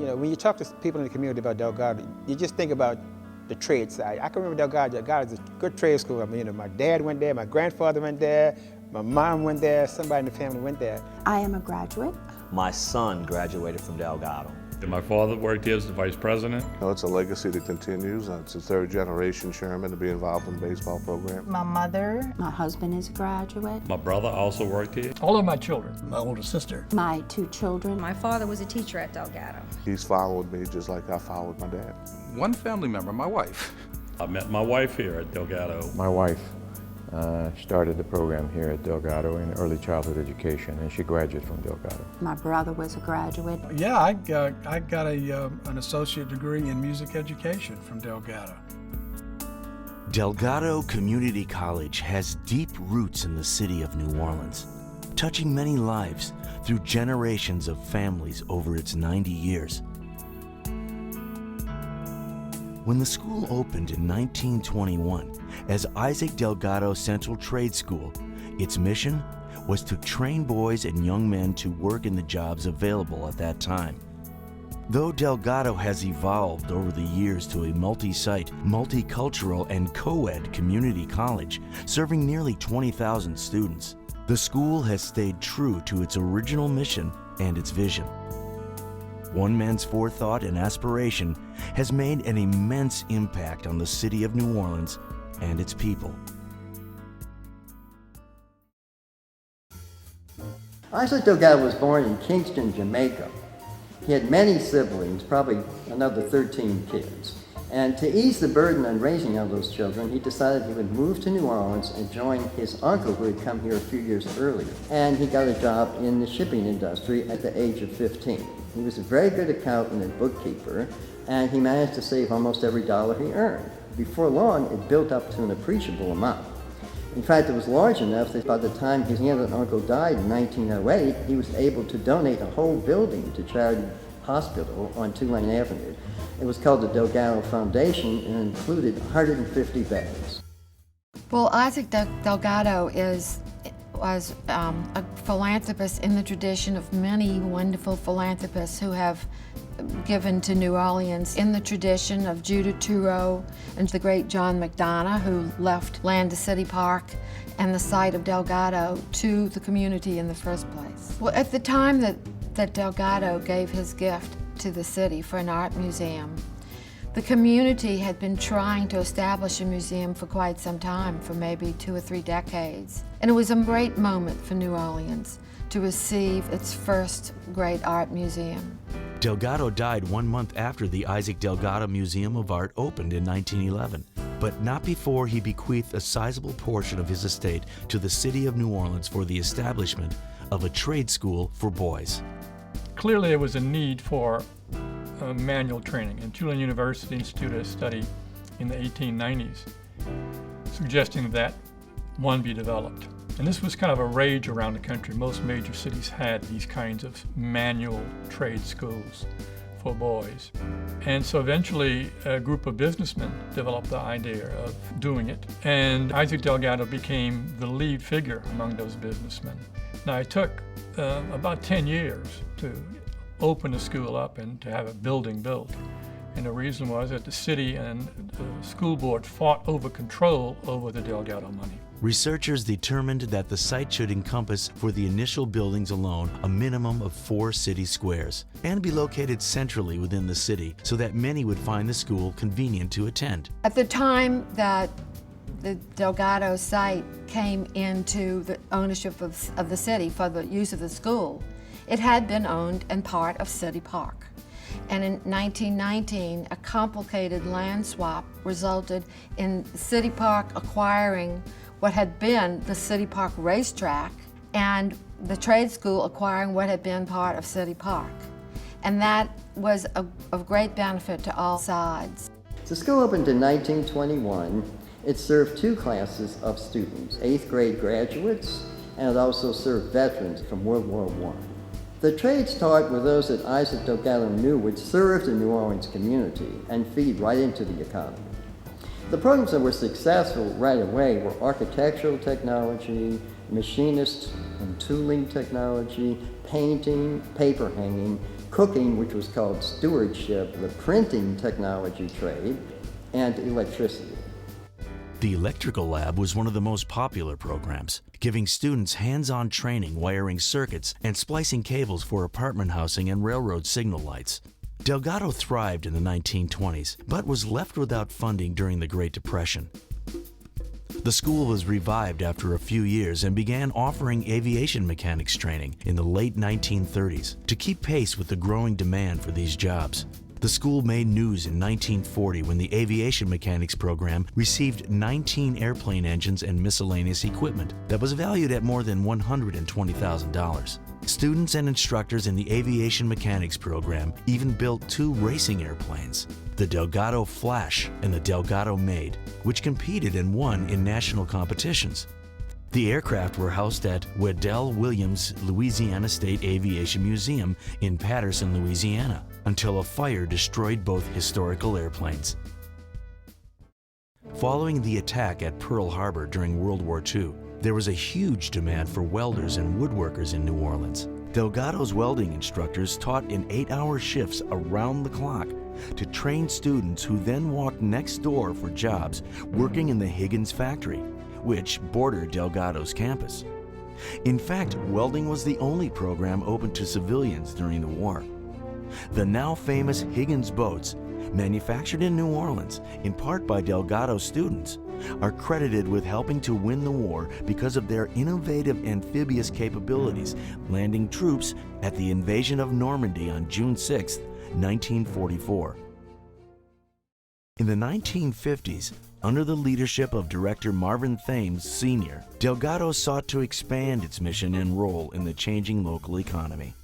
You know, when you talk to people in the community about Delgado, you just think about the trade side. I can remember Delgado. Delgado is a good trade school. I mean, you know, my dad went there, my grandfather went there, my mom went there, somebody in the family went there. I am a graduate. My son graduated from Delgado. And my father worked here as the vice president. You know, it's a legacy that continues. It's a third-generation chairman to be involved in the baseball program. My mother. My husband is a graduate. My brother also worked here. All of my children. My older sister. My 2 children. My father was a teacher at Delgado. He's followed me just like I followed my dad. One family member, my wife. I met my wife here at Delgado. My wife started the program here at Delgado in early childhood education, and she graduated from Delgado. My brother was a graduate. Yeah, I got an associate degree in music education from Delgado. Delgado Community College has deep roots in the city of New Orleans, touching many lives through generations of families over its 90 years. When the school opened in 1921 as Isaac Delgado Central Trade School, its mission was to train boys and young men to work in the jobs available at that time. Though Delgado has evolved over the years to a multi-site, multicultural, and co-ed community college, serving nearly 20,000 students, the school has stayed true to its original mission and its vision. One man's forethought and aspiration has made an immense impact on the city of New Orleans and its people. Isaac Delgado was born in Kingston, Jamaica. He had many siblings, probably another 13 kids. And to ease the burden on raising all those children, he decided he would move to New Orleans and join his uncle who had come here a few years earlier. And he got a job in the shipping industry at the age of 15. He was a very good accountant and bookkeeper, and he managed to save almost every dollar he earned. Before long, it built up to an appreciable amount. In fact, it was large enough that by the time his aunt and uncle died in 1908, he was able to donate a whole building to Charity Hospital on Tulane Avenue. It was called the Delgado Foundation and included 150 beds. Well, Isaac Delgado was a philanthropist in the tradition of many wonderful philanthropists who have given to New Orleans, in the tradition of Judah Tureau and the great John McDonough, who left land to City Park and the site of Delgado to the community in the first place. Well, at the time that Delgado gave his gift to the city for an art museum, the community had been trying to establish a museum for quite some time, for maybe 2 or 3 decades. And it was a great moment for New Orleans to receive its first great art museum. Delgado died 1 month after the Isaac Delgado Museum of Art opened in 1911, but not before he bequeathed a sizable portion of his estate to the city of New Orleans for the establishment of a trade school for boys. Clearly there was a need for manual training, and Tulane University instituted a study in the 1890s suggesting that one be developed. And this was kind of a rage around the country. Most major cities had these kinds of manual trade schools for boys. And so eventually a group of businessmen developed the idea of doing it. And Isaac Delgado became the lead figure among those businessmen. Now it took about 10 years to open the school up and to have a building built. And the reason was that the city and the school board fought over control over the Delgado money. Researchers determined that the site should encompass, for the initial buildings alone, a minimum of 4 city squares and be located centrally within the city so that many would find the school convenient to attend. At the time that the Delgado site came into the ownership of the city for the use of the school, it had been owned and part of City Park. And in 1919, a complicated land swap resulted in City Park acquiring what had been the City Park racetrack and the trade school acquiring what had been part of City Park. And that was of great benefit to all sides. The school opened in 1921. It served 2 classes of students, 8th grade graduates, and it also served veterans from World War I. The trades taught were those that Isaac Delgado knew would serve the New Orleans community and feed right into the economy. The programs that were successful right away were architectural technology, machinist and tooling technology, painting, paper hanging, cooking, which was called stewardship, the printing technology trade, and electricity. The electrical lab was one of the most popular programs, giving students hands-on training wiring circuits and splicing cables for apartment housing and railroad signal lights. Delgado thrived in the 1920s, but was left without funding during the Great Depression. The school was revived after a few years and began offering aviation mechanics training in the late 1930s to keep pace with the growing demand for these jobs. The school made news in 1940 when the aviation mechanics program received 19 airplane engines and miscellaneous equipment that was valued at more than $120,000. Students and instructors in the aviation mechanics program even built 2 racing airplanes, the Delgado Flash and the Delgado Maid, which competed and won in national competitions. The aircraft were housed at Weddell Williams Louisiana State Aviation Museum in Patterson, Louisiana, until a fire destroyed both historical airplanes. Following the attack at Pearl Harbor during World War II, there was a huge demand for welders and woodworkers in New Orleans. Delgado's welding instructors taught in 8-hour shifts around the clock to train students who then walked next door for jobs working in the Higgins factory, which bordered Delgado's campus. In fact, welding was the only program open to civilians during the war. The now famous Higgins boats, manufactured in New Orleans, in part by Delgado students, are credited with helping to win the war because of their innovative amphibious capabilities, landing troops at the invasion of Normandy on June 6, 1944. In the 1950s, under the leadership of director Marvin Thames Sr., Delgado sought to expand its mission and role in the changing local economy.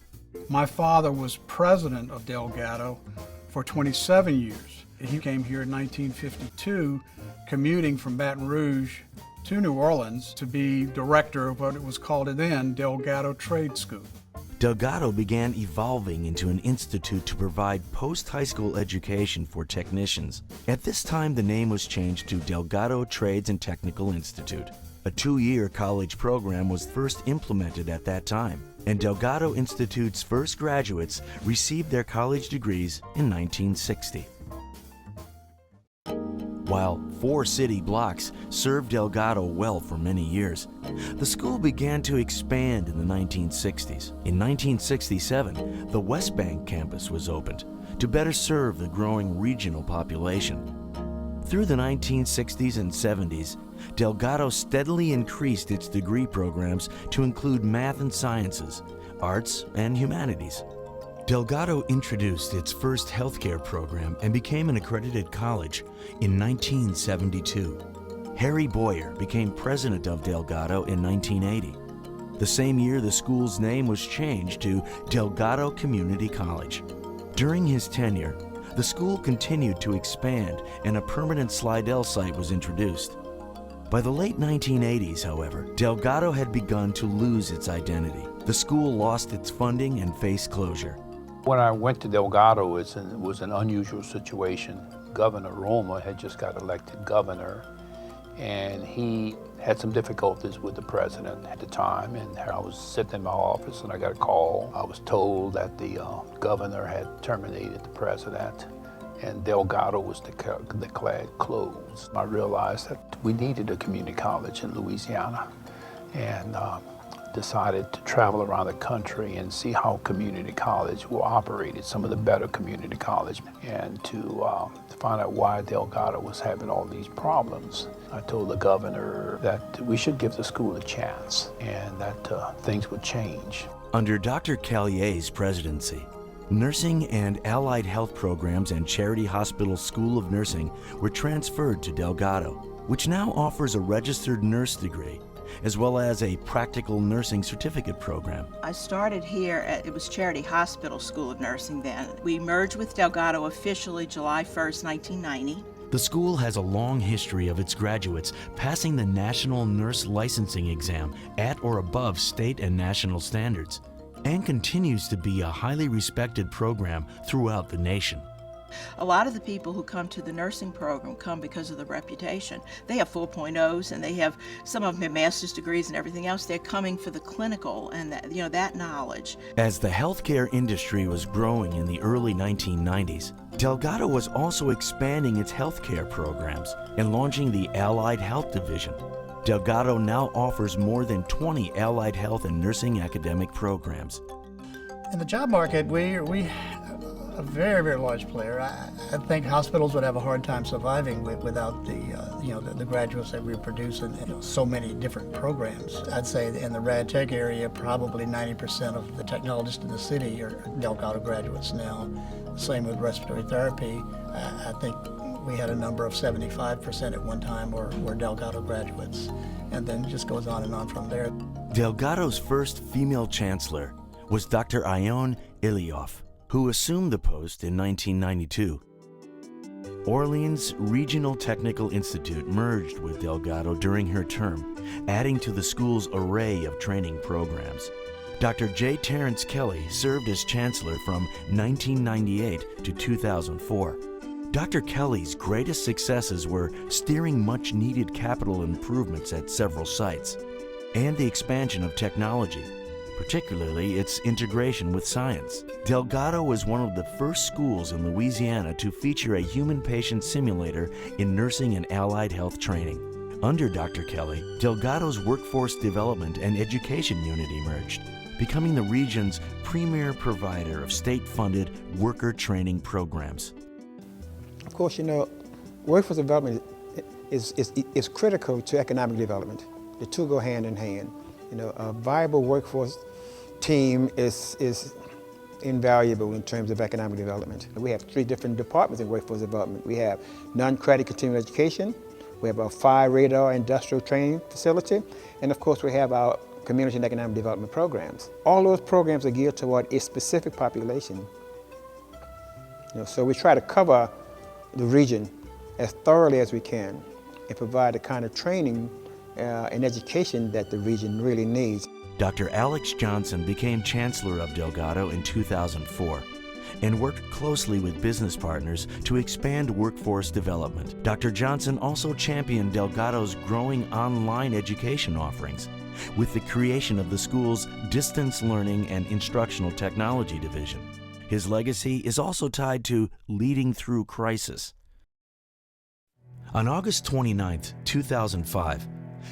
My father was president of Delgado for 27 years. He came here in 1952, commuting from Baton Rouge to New Orleans to be director of what it was called then Delgado Trade School. Delgado began evolving into an institute to provide post-high school education for technicians. At this time, the name was changed to Delgado Trades and Technical Institute. A 2-year college program was first implemented at that time, and Delgado Institute's first graduates received their college degrees in 1960. While 4 city blocks served Delgado well for many years, the school began to expand in the 1960s. In 1967, the West Bank campus was opened to better serve the growing regional population. Through the 1960s and 70s, Delgado steadily increased its degree programs to include math and sciences, arts, and humanities. Delgado introduced its first healthcare program and became an accredited college in 1972. Harry Boyer became president of Delgado in 1980. The same year, the school's name was changed to Delgado Community College. During his tenure, the school continued to expand and a permanent Slidell site was introduced. By the late 1980s, however, Delgado had begun to lose its identity. The school lost its funding and faced closure. When I went to Delgado, it was an unusual situation. Governor Roma had just got elected governor, and he had some difficulties with the president at the time, and I was sitting in my office and I got a call. I was told that the governor had terminated the president and Delgado was declared closed. I realized that we needed a community college in Louisiana, and decided to travel around the country and see how community college were operated, some of the better community college, and to find out why Delgado was having all these problems. I told the governor that we should give the school a chance and that things would change. Under Dr. Callier's presidency, nursing and allied health programs and Charity Hospital School of Nursing were transferred to Delgado, which now offers a registered nurse degree as well as a practical nursing certificate program. I started here it was Charity Hospital School of Nursing then. We merged with Delgado officially July 1st, 1990. The school has a long history of its graduates passing the National Nurse Licensing Exam at or above state and national standards, and continues to be a highly respected program throughout the nation. A lot of the people who come to the nursing program come because of the reputation. They have 4.0s and they have, some of them have master's degrees and everything else. They're coming for the clinical and that, that knowledge. As the healthcare industry was growing in the early 1990s, Delgado was also expanding its healthcare programs and launching the Allied Health Division. Delgado now offers more than 20 allied health and nursing academic programs. In the job market, we're a very, very large player. I think hospitals would have a hard time surviving without the graduates that we produce in so many different programs. I'd say in the rad tech area, probably 90% of the technologists in the city are Delgado graduates now. Same with respiratory therapy. I think we had a number of 75% at one time were Delgado graduates, and then it just goes on and on from there. Delgado's first female chancellor was Dr. Ione Ilioff, who assumed the post in 1992. Orleans Regional Technical Institute merged with Delgado during her term, adding to the school's array of training programs. Dr. J. Terrence Kelly served as chancellor from 1998 to 2004. Dr. Kelly's greatest successes were steering much-needed capital improvements at several sites and the expansion of technology, particularly its integration with science. Delgado was one of the first schools in Louisiana to feature a human patient simulator in nursing and allied health training. Under Dr. Kelly, Delgado's workforce development and education unit emerged, becoming the region's premier provider of state-funded worker training programs. Of course, workforce development is critical to economic development. The two go hand in hand. A viable workforce team is invaluable in terms of economic development. We have 3 different departments in workforce development. We have non-credit continuing education, we have our fire radar industrial training facility, and of course we have our community and economic development programs. All those programs are geared toward a specific population. So we try to cover the region as thoroughly as we can and provide the kind of training and education that the region really needs. Dr. Alex Johnson became Chancellor of Delgado in 2004 and worked closely with business partners to expand workforce development. Dr. Johnson also championed Delgado's growing online education offerings with the creation of the school's Distance Learning and Instructional Technology Division. His legacy is also tied to leading through crisis. On August 29, 2005,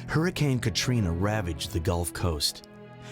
Hurricane Katrina ravaged the Gulf Coast.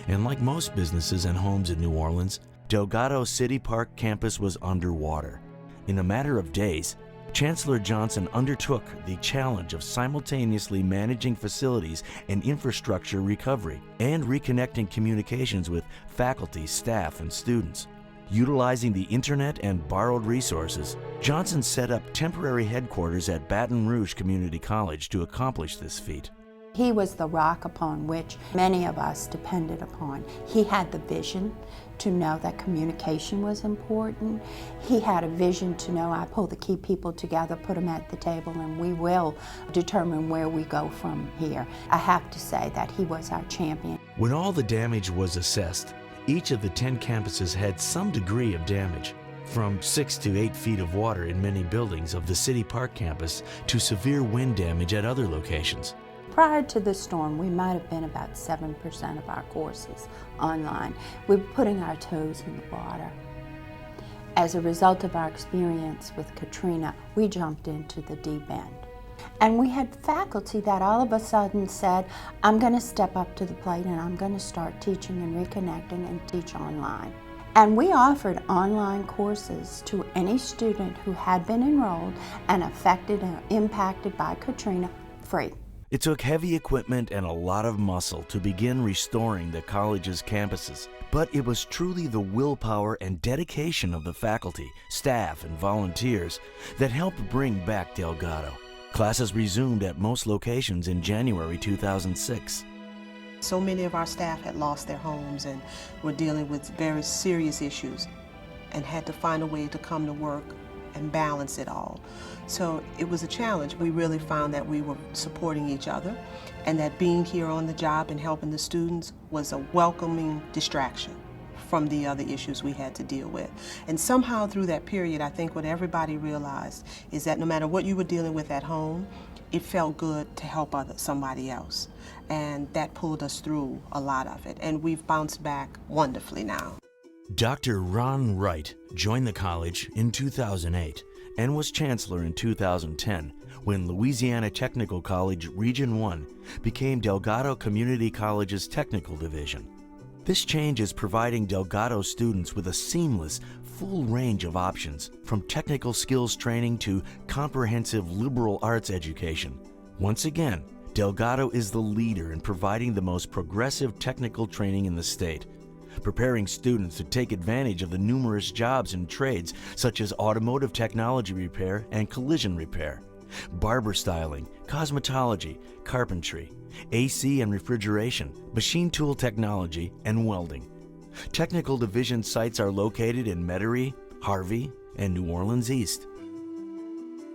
And like most businesses and homes in New Orleans, Delgado City Park campus was underwater. In a matter of days, Chancellor Johnson undertook the challenge of simultaneously managing facilities and infrastructure recovery and reconnecting communications with faculty, staff, and students. Utilizing the internet and borrowed resources, Johnson set up temporary headquarters at Baton Rouge Community College to accomplish this feat. He was the rock upon which many of us depended upon. He had the vision to know that communication was important. He had a vision to know I pull the key people together, put them at the table, and we will determine where we go from here. I have to say that he was our champion. When all the damage was assessed, each of the 10 campuses had some degree of damage, from 6 to 8 feet of water in many buildings of the City Park campus to severe wind damage at other locations. Prior to the storm, we might have been about 7% of our courses online. We were putting our toes in the water. As a result of our experience with Katrina, we jumped into the deep end. And we had faculty that all of a sudden said, I'm going to step up to the plate and I'm going to start teaching and reconnecting and teach online. And we offered online courses to any student who had been enrolled and affected and impacted by Katrina, free. It took heavy equipment and a lot of muscle to begin restoring the college's campuses, but it was truly the willpower and dedication of the faculty, staff, and volunteers that helped bring back Delgado. Classes resumed at most locations in January 2006. So many of our staff had lost their homes and were dealing with very serious issues and had to find a way to come to work and balance it all. So it was a challenge. We really found that we were supporting each other and that being here on the job and helping the students was a welcoming distraction from the other issues we had to deal with. And somehow through that period, I think what everybody realized is that no matter what you were dealing with at home, it felt good to help somebody else. And that pulled us through a lot of it. And we've bounced back wonderfully now. Dr. Ron Wright joined the college in 2008 and was chancellor in 2010 when Louisiana Technical College Region 1 became Delgado Community College's technical division. This change is providing Delgado students with a seamless, full range of options, from technical skills training to comprehensive liberal arts education. Once again, Delgado is the leader in providing the most progressive technical training in the state, preparing students to take advantage of the numerous jobs and trades such as automotive technology repair and collision repair, barber styling, cosmetology, carpentry, AC and refrigeration, machine tool technology, and welding. Technical division sites are located in Metairie, Harvey, and New Orleans East.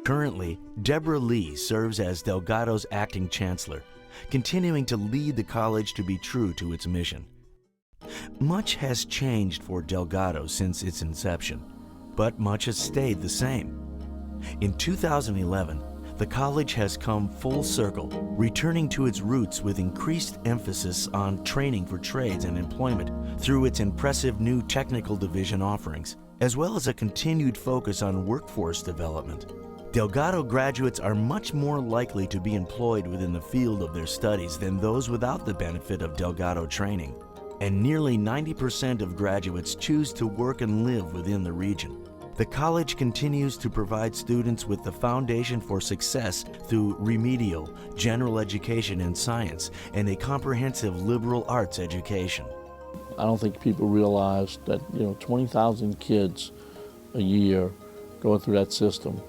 Currently, Deborah Lee serves as Delgado's acting chancellor, continuing to lead the college to be true to its mission. Much has changed for Delgado since its inception, but much has stayed the same. In 2011, the college has come full circle, returning to its roots with increased emphasis on training for trades and employment through its impressive new technical division offerings, as well as a continued focus on workforce development. Delgado graduates are much more likely to be employed within the field of their studies than those without the benefit of Delgado training, and nearly 90% of graduates choose to work and live within the region. The college continues to provide students with the foundation for success through remedial, general education and science, and a comprehensive liberal arts education. I don't think people realize that 20,000 kids a year going through that system,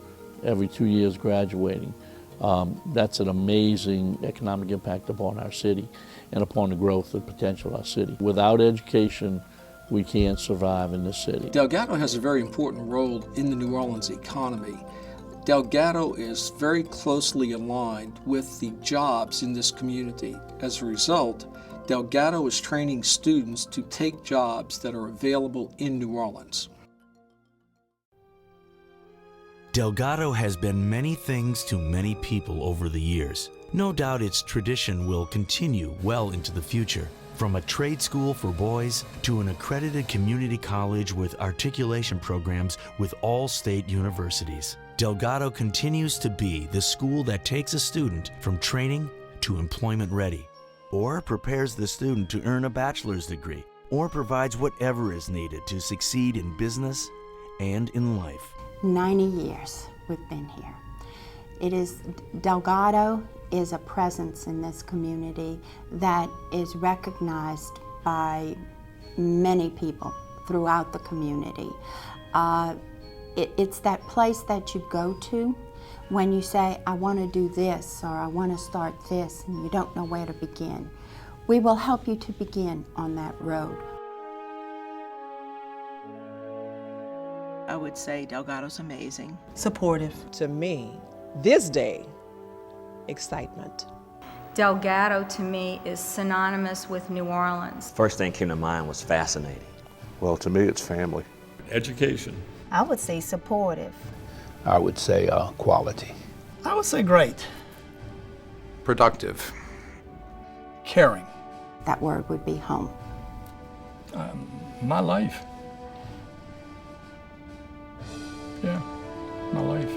every 2 years graduating. That's an amazing economic impact upon our city and upon the growth and potential of our city. Without education, we can't survive in this city. Delgado has a very important role in the New Orleans economy. Delgado is very closely aligned with the jobs in this community. As a result, Delgado is training students to take jobs that are available in New Orleans. Delgado has been many things to many people over the years. No doubt its tradition will continue well into the future. From a trade school for boys to an accredited community college with articulation programs with all state universities, Delgado continues to be the school that takes a student from training to employment ready, or prepares the student to earn a bachelor's degree, or provides whatever is needed to succeed in business and in life. 90 years we've been here. Delgado is a presence in this community that is recognized by many people throughout the community. It's that place that you go to when you say, I want to do this, or I want to start this, and you don't know where to begin. We will help you to begin on that road. I would say Delgado's amazing. Supportive. To me, this day, excitement. Delgado to me is synonymous with New Orleans. First thing came to mind was fascinating. Well, to me, it's family. Education. I would say supportive. I would say quality. I would say great. Productive. Caring. That word would be home. My life. Yeah, my life.